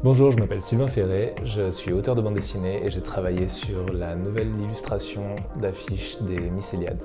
Bonjour, je m'appelle Sylvain Ferré, je suis auteur de bande dessinée et j'ai travaillé sur la nouvelle illustration d'affiches des Mycéliades.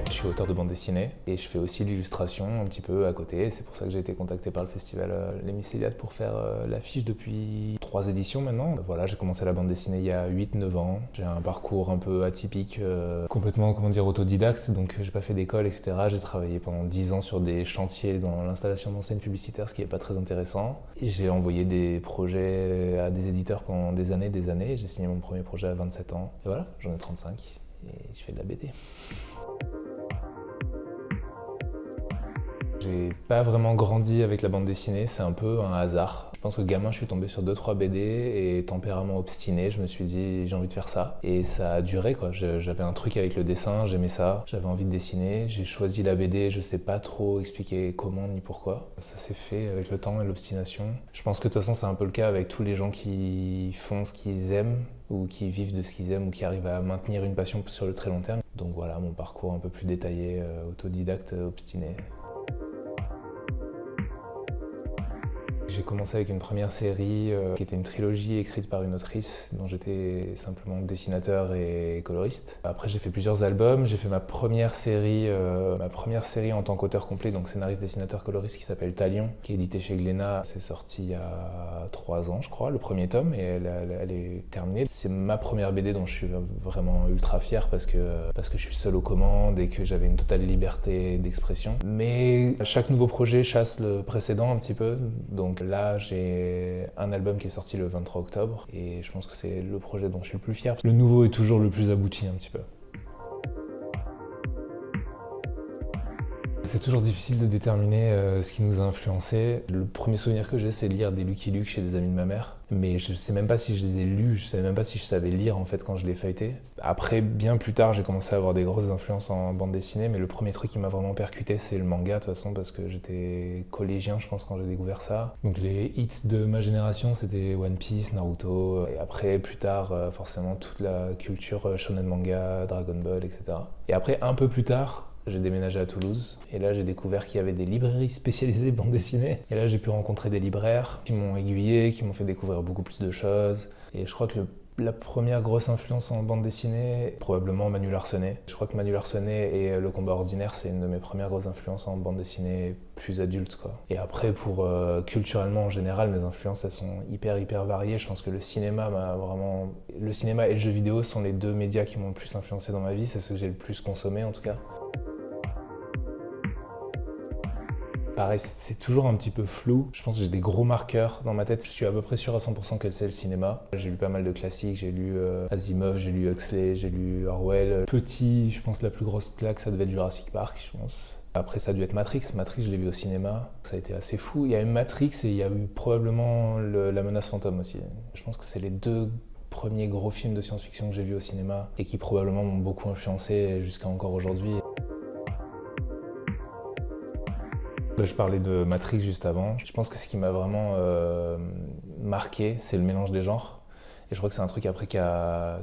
Je suis auteur de bande dessinée et je fais aussi l'illustration un petit peu à côté. C'est pour ça que j'ai été contacté par le festival Les Mycéliades pour faire l'affiche depuis 3 éditions maintenant. Voilà, j'ai commencé la bande dessinée il y a 8-9 ans. J'ai un parcours un peu atypique, complètement autodidacte, donc j'ai pas fait d'école, etc. J'ai travaillé pendant 10 ans sur des chantiers dans l'installation d'enseignes publicitaires, ce qui n'est pas très intéressant. Et j'ai envoyé des projets à des éditeurs pendant des années. J'ai signé mon premier projet à 27 ans. Et voilà, j'en ai 35 et je fais de la BD. J'ai pas vraiment grandi avec la bande dessinée, c'est un peu un hasard. Je pense que gamin, je suis tombé sur 2-3 BD et tempérament obstiné, je me suis dit j'ai envie de faire ça. Et ça a duré quoi, j'avais un truc avec le dessin, j'aimais ça, j'avais envie de dessiner, j'ai choisi la BD, je sais pas trop expliquer comment ni pourquoi. Ça s'est fait avec le temps et l'obstination. Je pense que de toute façon c'est un peu le cas avec tous les gens qui font ce qu'ils aiment ou qui vivent de ce qu'ils aiment ou qui arrivent à maintenir une passion sur le très long terme. Donc voilà mon parcours un peu plus détaillé, autodidacte, obstiné. J'ai commencé avec une première série qui était une trilogie écrite par une autrice dont j'étais simplement dessinateur et coloriste. Après j'ai fait plusieurs albums, j'ai fait ma première série en tant qu'auteur complet, donc scénariste, dessinateur, coloriste, qui s'appelle Talion, qui est édité chez Glénat. C'est sorti il y a 3 ans je crois, le premier tome, et elle est terminée. C'est ma première BD dont je suis vraiment ultra fier parce que je suis seul aux commandes et que j'avais une totale liberté d'expression. Mais chaque nouveau projet chasse le précédent un petit peu, donc là, j'ai un album qui est sorti le 23 octobre et je pense que c'est le projet dont je suis le plus fier. Le nouveau est toujours le plus abouti un petit peu. C'est toujours difficile de déterminer ce qui nous a influencés. Le premier souvenir que j'ai, c'est de lire des Lucky Luke chez des amis de ma mère. Mais je sais même pas si je les ai lus, je savais même pas si je savais lire en fait quand je les feuilletais. Après, bien plus tard, j'ai commencé à avoir des grosses influences en bande dessinée, mais le premier truc qui m'a vraiment percuté, c'est le manga de toute façon, parce que j'étais collégien, je pense, quand j'ai découvert ça. Donc les hits de ma génération, c'était One Piece, Naruto, et après, plus tard, forcément, toute la culture shonen manga, Dragon Ball, etc. Et après, un peu plus tard, j'ai déménagé à Toulouse et là j'ai découvert qu'il y avait des librairies spécialisées bande dessinée. Et là j'ai pu rencontrer des libraires qui m'ont aiguillé, qui m'ont fait découvrir beaucoup plus de choses. Et je crois que la première grosse influence en bande dessinée, probablement Manu Larsenet. Je crois que Manu Larsenet et Le Combat Ordinaire, c'est une de mes premières grosses influences en bande dessinée plus adulte, quoi. Et après, pour culturellement en général, mes influences elles sont hyper variées. Je pense que le cinéma et le jeu vidéo sont les 2 médias qui m'ont le plus influencé dans ma vie. C'est ceux que j'ai le plus consommé en tout cas. Pareil, c'est toujours un petit peu flou. Je pense que j'ai des gros marqueurs dans ma tête. Je suis à peu près sûr à 100% que c'est le cinéma. J'ai lu pas mal de classiques, j'ai lu Asimov, j'ai lu Huxley, j'ai lu Orwell. Petit, je pense la plus grosse claque, ça devait être Jurassic Park, je pense. Après, ça a dû être Matrix. Matrix, je l'ai vu au cinéma. Ça a été assez fou. Il y a eu Matrix et il y a eu probablement La Menace Fantôme aussi. Je pense que c'est les 2 premiers gros films de science-fiction que j'ai vus au cinéma et qui probablement m'ont beaucoup influencé jusqu'à encore aujourd'hui. Je parlais de Matrix juste avant. Je pense que ce qui m'a vraiment marqué, c'est le mélange des genres. Et je crois que c'est un truc après qui a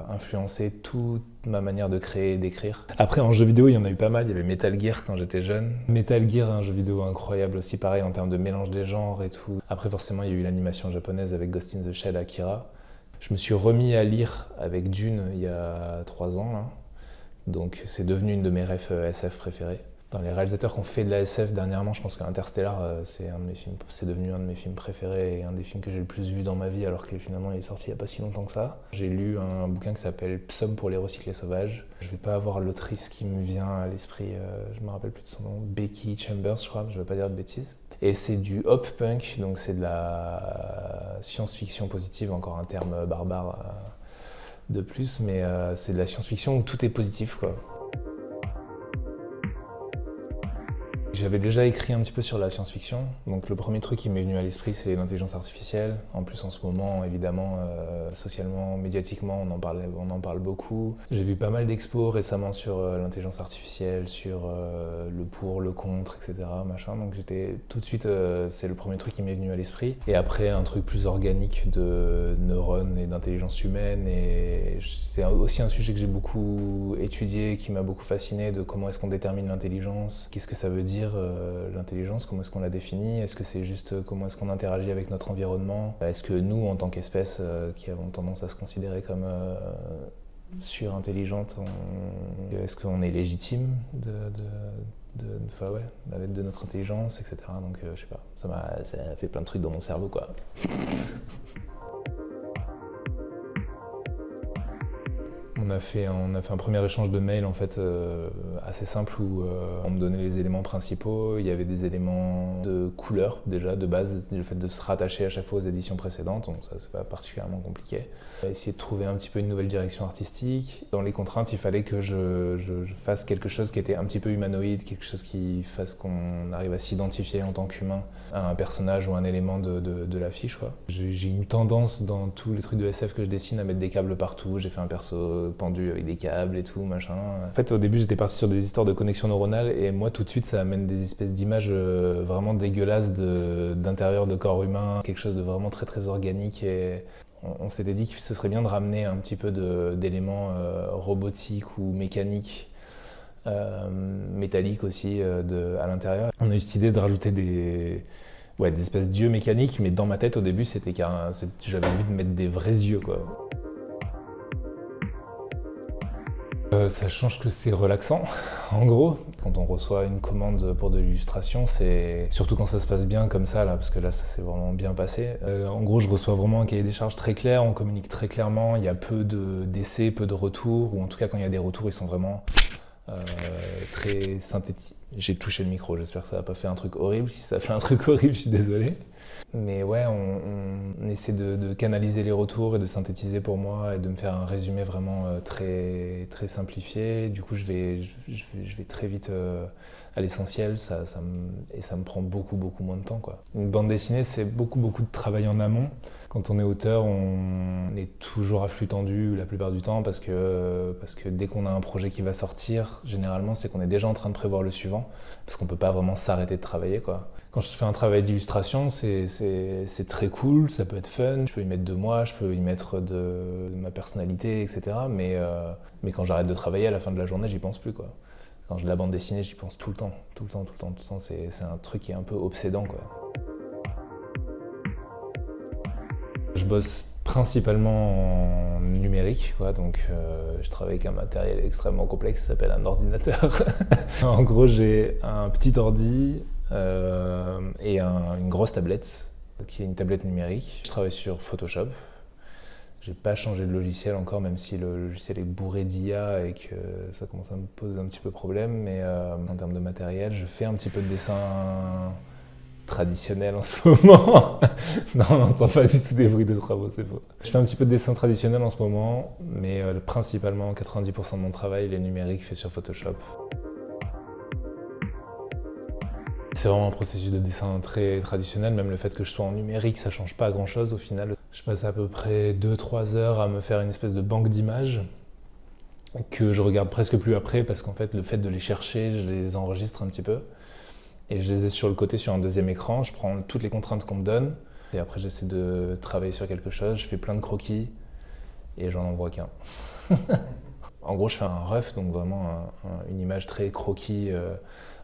influencé toute ma manière de créer et d'écrire. Après, en jeu vidéo, il y en a eu pas mal. Il y avait Metal Gear quand j'étais jeune. Metal Gear, un jeu vidéo incroyable aussi, pareil en termes de mélange des genres et tout. Après, forcément, il y a eu l'animation japonaise avec Ghost in the Shell, Akira. Je me suis remis à lire avec Dune il y a 3 ans, là. Donc c'est devenu une de mes refs SF préférées. Dans les réalisateurs qui ont fait de la SF dernièrement, je pense qu'Interstellar, c'est devenu un de mes films préférés et un des films que j'ai le plus vu dans ma vie, alors que finalement il est sorti il n'y a pas si longtemps que ça. J'ai lu un bouquin qui s'appelle Psaume pour les recyclés sauvages. Je ne vais pas avoir l'autrice qui me vient à l'esprit, je ne me rappelle plus de son nom, Becky Chambers je crois, je ne vais pas dire de bêtises. Et c'est du hop punk, donc c'est de la science-fiction positive, encore un terme barbare de plus, mais c'est de la science-fiction où tout est positif, quoi. J'avais déjà écrit un petit peu sur la science-fiction, donc le premier truc qui m'est venu à l'esprit c'est l'intelligence artificielle. En plus en ce moment, évidemment, socialement, médiatiquement, on en parle beaucoup. J'ai vu pas mal d'expos récemment sur l'intelligence artificielle, sur le pour, le contre, etc. Machin. Donc j'étais tout de suite, c'est le premier truc qui m'est venu à l'esprit. Et après un truc plus organique de neurones et d'intelligence humaine. Et c'est aussi un sujet que j'ai beaucoup étudié, qui m'a beaucoup fasciné, de comment est-ce qu'on détermine l'intelligence, qu'est-ce que ça veut dire l'intelligence, comment est-ce qu'on la définit? Est-ce que c'est juste comment est-ce qu'on interagit avec notre environnement? Est-ce que nous, en tant qu'espèce qui avons tendance à se considérer comme surintelligente, est-ce qu'on est légitime de notre intelligence, etc. Donc je sais pas, ça a fait plein de trucs dans mon cerveau, quoi. On a fait un premier échange de mails en fait assez simple où on me donnait les éléments principaux. Il y avait des éléments de couleur déjà de base, le fait de se rattacher à chaque fois aux éditions précédentes, donc ça c'est pas particulièrement compliqué. On a essayé de trouver un petit peu une nouvelle direction artistique. Dans les contraintes, il fallait que je fasse quelque chose qui était un petit peu humanoïde, quelque chose qui fasse qu'on arrive à s'identifier en tant qu'humain à un personnage ou un élément de l'affiche, quoi. J'ai une tendance dans tous les trucs de SF que je dessine à mettre des câbles partout. J'ai fait un perso pendu avec des câbles et tout, machin. En fait, au début, j'étais parti sur des histoires de connexion neuronale et moi, tout de suite, ça amène des espèces d'images vraiment dégueulasses d'intérieur de corps humain, quelque chose de vraiment très très organique. Et on s'était dit que ce serait bien de ramener un petit peu d'éléments robotiques ou mécaniques, métalliques aussi, à l'intérieur. On a eu cette idée de rajouter des espèces d'yeux mécaniques, mais dans ma tête, au début, j'avais envie de mettre des vrais yeux, quoi. Ça change que c'est relaxant, en gros. Quand on reçoit une commande pour de l'illustration, c'est surtout quand ça se passe bien comme ça, là, parce que là, ça s'est vraiment bien passé. En gros, je reçois vraiment un cahier des charges très clair, on communique très clairement, il y a peu d'essais, peu de retours, ou en tout cas, quand il y a des retours, ils sont vraiment très synthétiques. J'ai touché le micro, j'espère que ça n'a pas fait un truc horrible. Si ça fait un truc horrible, je suis désolé. Mais ouais, on essaie de canaliser les retours et de synthétiser pour moi et de me faire un résumé vraiment très, très simplifié. Du coup, je vais très vite à l'essentiel et ça me prend beaucoup, beaucoup moins de temps, quoi. Une bande dessinée, c'est beaucoup, beaucoup de travail en amont. Quand on est auteur, on est toujours à flux tendu la plupart du temps parce que dès qu'on a un projet qui va sortir, généralement, c'est qu'on est déjà en train de prévoir le suivant parce qu'on ne peut pas vraiment s'arrêter de travailler, quoi. Quand je fais un travail d'illustration, c'est très cool, ça peut être fun, je peux y mettre de moi, je peux y mettre de ma personnalité, etc. Mais quand j'arrête de travailler, à la fin de la journée, j'y pense plus, quoi. Quand j'ai de la bande dessinée, j'y pense tout le temps. C'est un truc qui est un peu obsédant, quoi. Je bosse principalement en numérique, quoi, donc je travaille avec un matériel extrêmement complexe qui s'appelle un ordinateur. En gros, j'ai un petit ordi et une grosse tablette, qui est une tablette numérique. Je travaille sur Photoshop. J'ai pas changé de logiciel encore, même si le logiciel est bourré d'IA et que ça commence à me poser un petit peu problème, mais en termes de matériel, je fais un petit peu de dessin traditionnel en ce moment. Non, on n'entend pas du tout des bruits de travaux, c'est faux. Je fais un petit peu de dessin traditionnel en ce moment, mais principalement 90% de mon travail, il est numérique, fait sur Photoshop. C'est vraiment un processus de dessin très traditionnel, même le fait que je sois en numérique, ça change pas grand-chose au final. Je passe à peu près 2-3 heures à me faire une espèce de banque d'images que je regarde presque plus après parce qu'en fait, le fait de les chercher, je les enregistre un petit peu. Et je les ai sur le côté sur un deuxième écran, je prends toutes les contraintes qu'on me donne et après j'essaie de travailler sur quelque chose, je fais plein de croquis et j'en envoie qu'un. En gros, je fais un rough, donc vraiment une image très croquis,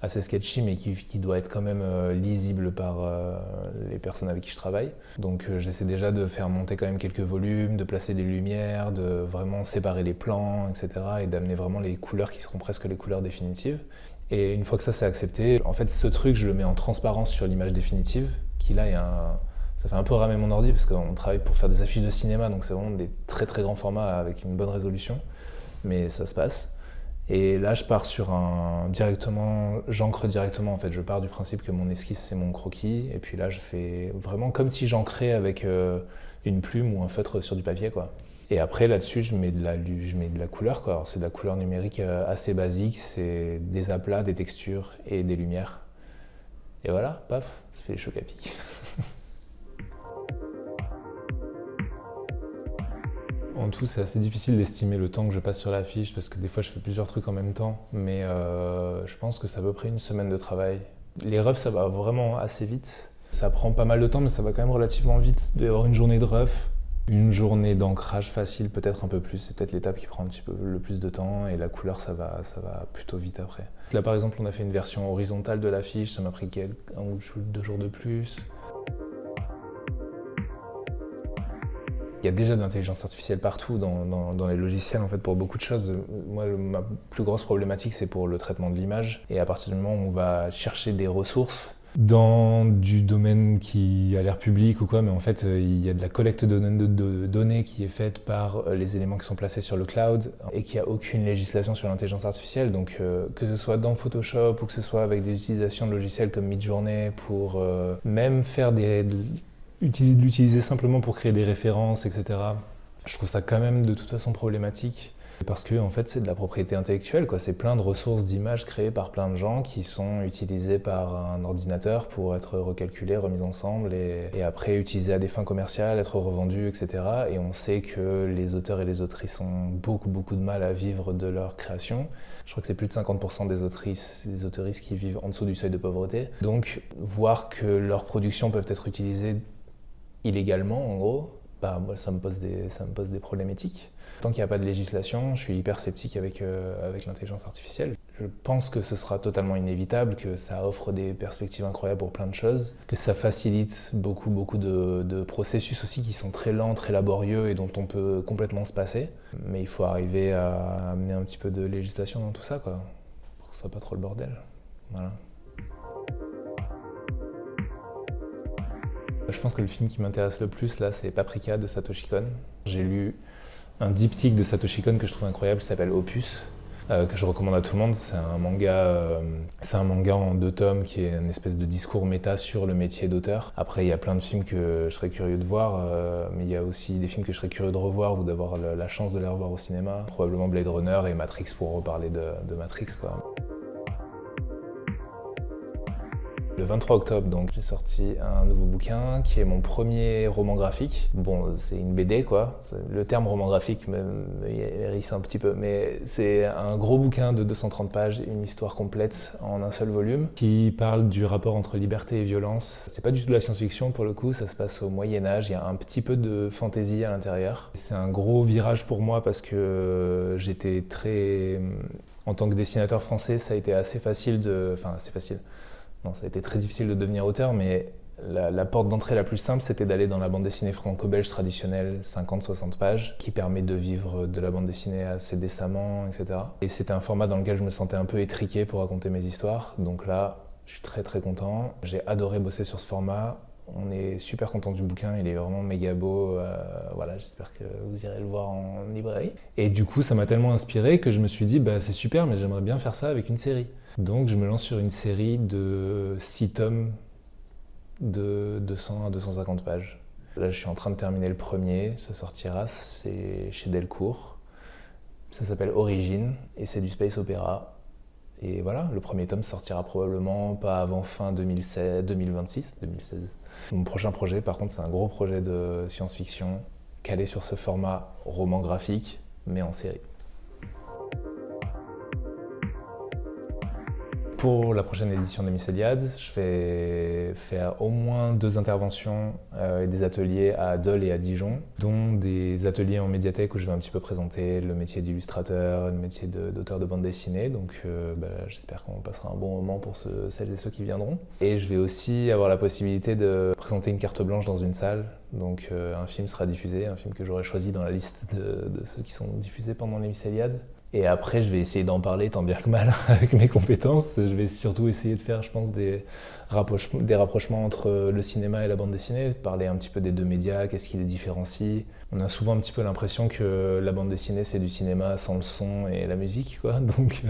assez sketchy, mais qui doit être quand même lisible par les personnes avec qui je travaille. Donc j'essaie déjà de faire monter quand même quelques volumes, de placer des lumières, de vraiment séparer les plans, etc. et d'amener vraiment les couleurs qui seront presque les couleurs définitives. Et une fois que ça c'est accepté, en fait ce truc je le mets en transparence sur l'image définitive, qui là ça fait un peu ramer mon ordi parce qu'on travaille pour faire des affiches de cinéma, donc c'est vraiment des très très grands formats avec une bonne résolution, mais ça se passe. Et là je pars j'encre directement en fait, je pars du principe que mon esquisse c'est mon croquis, et puis là je fais vraiment comme si j'encrais avec une plume ou un feutre sur du papier, quoi. Et après, là-dessus, je mets de la couleur, quoi. Alors, c'est de la couleur numérique assez basique, c'est des aplats, des textures et des lumières. Et voilà, paf, ça fait les chocs à pic. En tout, c'est assez difficile d'estimer le temps que je passe sur l'affiche parce que des fois, je fais plusieurs trucs en même temps. Mais je pense que c'est à peu près une semaine de travail. Les roughs, ça va vraiment assez vite. Ça prend pas mal de temps, mais ça va quand même relativement vite. Il doit y avoir une journée de rough. Une journée d'ancrage facile, peut-être un peu plus. C'est peut-être l'étape qui prend un petit peu le plus de temps et la couleur, ça va plutôt vite après. Là, par exemple, on a fait une version horizontale de l'affiche. Ça m'a pris 2 jours de plus. Il y a déjà de l'intelligence artificielle partout dans les logiciels en fait pour beaucoup de choses. Moi, ma plus grosse problématique, c'est pour le traitement de l'image. Et à partir du moment où on va chercher des ressources dans du domaine qui a l'air public ou quoi, mais en fait, il y a de la collecte de données qui est faite par les éléments qui sont placés sur le cloud et qu'il n'y a aucune législation sur l'intelligence artificielle. Donc, que ce soit dans Photoshop ou que ce soit avec des utilisations de logiciels comme Midjourney pour même faire l'utiliser simplement pour créer des références, etc. Je trouve ça quand même de toute façon problématique. Parce que en fait, c'est de la propriété intellectuelle, quoi. C'est plein de ressources d'images créées par plein de gens qui sont utilisées par un ordinateur pour être recalculées, remises ensemble et après utilisées à des fins commerciales, être revendues, etc. Et on sait que les auteurs et les autrices ont beaucoup de mal à vivre de leur création. Je crois que c'est plus de 50% des auteuristes qui vivent en dessous du seuil de pauvreté. Donc, voir que leurs productions peuvent être utilisées illégalement, en gros, bah, moi, ça me pose des problématiques. Tant qu'il n'y a pas de législation, je suis hyper sceptique avec l'intelligence artificielle. Je pense que ce sera totalement inévitable, que ça offre des perspectives incroyables pour plein de choses, que ça facilite beaucoup de processus aussi qui sont très lents, très laborieux et dont on peut complètement se passer. Mais il faut arriver à amener un petit peu de législation dans tout ça, quoi, pour que ce soit pas trop le bordel. Voilà. Je pense que le film qui m'intéresse le plus là, c'est Paprika de Satoshi Kon. J'ai lu un diptyque de Satoshi Kon que je trouve incroyable, qui s'appelle Opus, que je recommande à tout le monde. C'est un manga en 2 tomes qui est une espèce de discours méta sur le métier d'auteur. Après, il y a plein de films que je serais curieux de voir, mais il y a aussi des films que je serais curieux de revoir ou d'avoir la chance de les revoir au cinéma. Probablement Blade Runner et Matrix pour reparler de Matrix, quoi. Le 23 octobre, donc, j'ai sorti un nouveau bouquin qui est mon premier roman graphique. Bon, c'est une BD, quoi. Le terme roman graphique me hérisse un petit peu, mais c'est un gros bouquin de 230 pages, une histoire complète en un seul volume, qui parle du rapport entre liberté et violence. C'est pas du tout de la science-fiction pour le coup, ça se passe au Moyen-Âge, il y a un petit peu de fantaisie à l'intérieur. C'est un gros virage pour moi parce que j'étais très... En tant que dessinateur français, ça a été assez facile Enfin, assez facile. Non, ça a été très difficile de devenir auteur, mais la porte d'entrée la plus simple, c'était d'aller dans la bande dessinée franco-belge traditionnelle, 50-60 pages, qui permet de vivre de la bande dessinée assez décemment, etc. Et c'était un format dans lequel je me sentais un peu étriqué pour raconter mes histoires. Donc là, je suis très content. J'ai adoré bosser sur ce format. On est super content du bouquin, il est vraiment méga beau. Voilà, j'espère que vous irez le voir en librairie. Et du coup, ça m'a tellement inspiré que je me suis dit, bah, c'est super, mais j'aimerais bien faire ça avec une série. Donc je me lance sur une série de 6 tomes de 200 à 250 pages. Là, je suis en train de terminer le premier, ça sortira, c'est chez Delcourt. Ça s'appelle Origine et c'est du space opéra. Et voilà, le premier tome sortira probablement pas avant fin 2026. Mon prochain projet, par contre, c'est un gros projet de science-fiction calé sur ce format roman graphique, mais en série. Pour la prochaine édition des Mycéliades, je vais faire au moins 2 interventions et des ateliers à Dole et à Dijon, dont des ateliers en médiathèque où je vais un petit peu présenter le métier d'illustrateur, le métier d'auteur de bande dessinée. Donc j'espère qu'on passera un bon moment pour celles et ceux qui viendront. Et je vais aussi avoir la possibilité de présenter une carte blanche dans une salle. Donc un film sera diffusé, un film que j'aurai choisi dans la liste de ceux qui sont diffusés pendant les Mycéliades. Et après, je vais essayer d'en parler tant bien que mal avec mes compétences. Je vais surtout essayer de faire, je pense, des rapprochements entre le cinéma et la bande dessinée, parler un petit peu des 2 médias, qu'est-ce qui les différencie. On a souvent un petit peu l'impression que la bande dessinée, c'est du cinéma sans le son et la musique, quoi. Donc,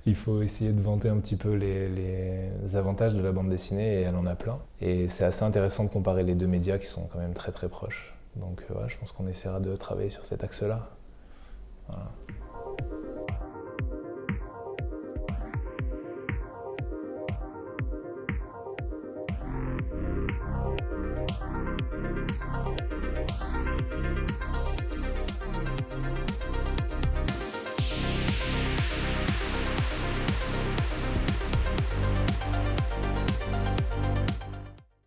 il faut essayer de vanter un petit peu les avantages de la bande dessinée, et elle en a plein. Et c'est assez intéressant de comparer les 2 médias qui sont quand même très proches. Donc, je pense qu'on essaiera de travailler sur cet axe-là. Voilà.